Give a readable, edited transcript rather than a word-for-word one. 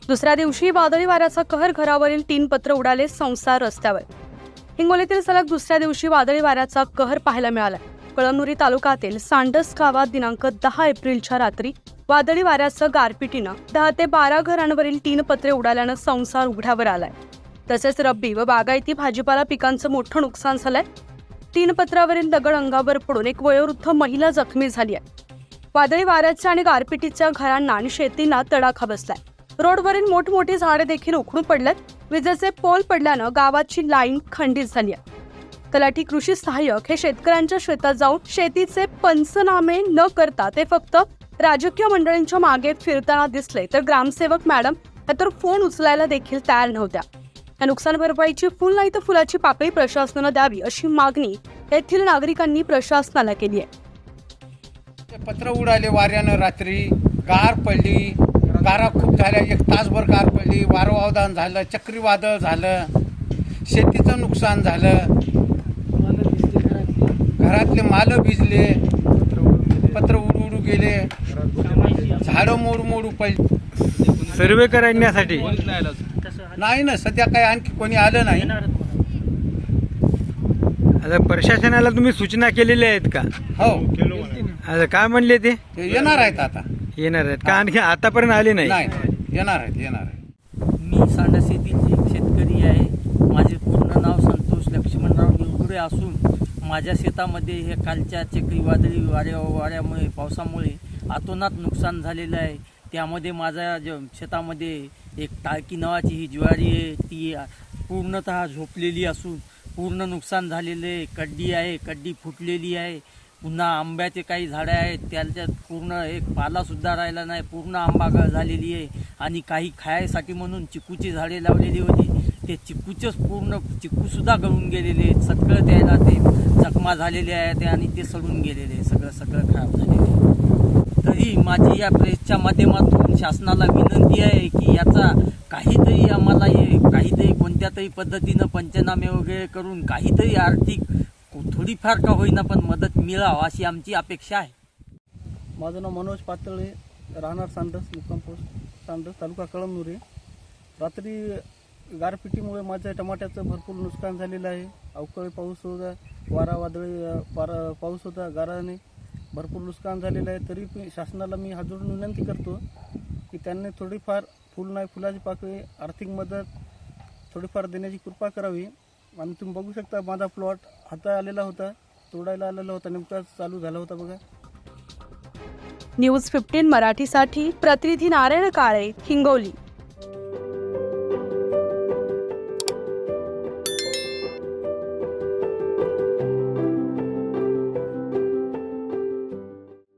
दुसऱ्या दिवशी वादळी वाऱ्याचा कहर, घरावरील 3 पत्र उडाले, संसार रस्त्यावर. हिंगोलीतील सलग दुसऱ्या दिवशी वादळी वाऱ्याचा कहर पाहायला मिळाला. कळमनुरी तालुक्यातील सांडस गावात दिनांक 10 एप्रिलच्या रात्री वादळी वाऱ्याचं गारपिटीनं 10 ते 12 घरांवरील 3 पत्रे उडाल्यानं संसार उघड्यावर आलाय. तसेच रब्बी व बागायती भाजीपाला पिकांचं मोठं नुकसान झालंय. 3 पत्रावरील दगड अंगावर पडून एक वयोवृद्ध महिला जखमी झाली आहे. वादळी वाऱ्याच्या आणि गारपिटीच्या घरांना आणि शेतींना तडाखा बसलाय. रोडवरील मोठमोठी झाडे देखील उखडून पडल्यात. विजेचे पोल पडल्यानं गावाची लाईन खंडित झाली आहे. तलाठी कृषी सहाय्यक हे शेतकऱ्यांच्या शेतात जाऊन शेतीचे पंचनामे न करता ते फक्त राजकीय मंडळींच्या मागे फिरताना दिसले, तर ग्रामसेवक मॅडम तर फोन उचलायला देखील तयार नव्हत्या. या नुकसान भरपाईची फुल नाही तर फुलाची पाकळी प्रशासनानं द्यावी अशी मागणी येथील नागरिकांनी प्रशासनाला केली आहे. पत्र उडाले वाऱ्यानं, रात्री गार पडली, गारा खूप झाल्या, 1 तासभर गार पडली, वारंवादन झालं, चक्रीवादळ झालं, शेतीचं नुकसान झालं, घरातले माल भिजले, पत्र उडू गेले, झाडं मोडू पडली. सर्वे करण्यासाठी नाही ना, सध्या काही आणखी कोणी आलं नाही. आता प्रशासनाला तुम्ही सूचना केलेल्या आहेत का? हो, आता काय म्हणले ते? येणार आहेत आता. येणार आहेत का? आणखी आतापर्यंत आले नाही? नाही, येणार आहेत. मी सांडस येथील एक शेतकरी आहे. माझे पूर्ण नाव संतोष लक्ष्मणराव निवगुरे असून माझ्या शेतामध्ये हे कालच्या चक्रीवादळी वाऱ्यामुळे पावसामुळे अतोनात नुकसान झालेलं आहे. त्यामध्ये माझ्या शेतामध्ये एक टाळकी नावाची ही ज्वारी आहे, ती पूर्णतः झोपलेली असून पूर्ण नुकसान झालेलं आहे. कड्डी फुटलेली आहे. पुन्हा आंब्याचे काही झाडं आहेत, त्याच्यात पूर्ण एक पालासुद्धा राहिला नाही, पूर्ण आंबा झालेली आहे. आणि काही खायसाठी म्हणून चिकूची झाडे लावलेली होती, ते चिकूसुद्धा गळून गेलेले आहेत. सगळं त्याला ते जखमा झालेले आहेत आणि ते सडून गेलेले, सगळं खराब झालेले आहे. तरी माझी या प्रेसच्या माध्यमातून शासनाला विनंती आहे की याचा काहीतरी आम्हाला काहीतरी कोणत्या तरी पद्धतीनं पंचनामे वगैरे करून काहीतरी आर्थिक थोडीफार का होईना पण मदत मिळावं अशी आमची अपेक्षा आहे. माझं नाव मनोज पातळे, राहणार सांडस, मुक्काम पोस्ट सांडस, तालुका कळमनुरी. रात्री गारपिटीमुळे माझ्या टमाट्याचं भरपूर नुकसान झालेलं आहे. अवकाळी पाऊस होता, पाऊस होता, गाराने भरपूर नुकसान झालेलं आहे. तरी शासनाला मी हात जोडून विनंती करतो की त्यांनी थोडीफार फुल नाही फुलाची पाकळी आर्थिक मदत थोडीफार देण्याची कृपा करावी. आणि तुम्ही बघू शकता माझा प्लॉट हाता आलेला होता, तोडायला आलेला होता, नेमका चालू झाला होता बघा. न्यूज 15 मराठीसाठी प्रतिनिधी नारायण काळे, हिंगोली.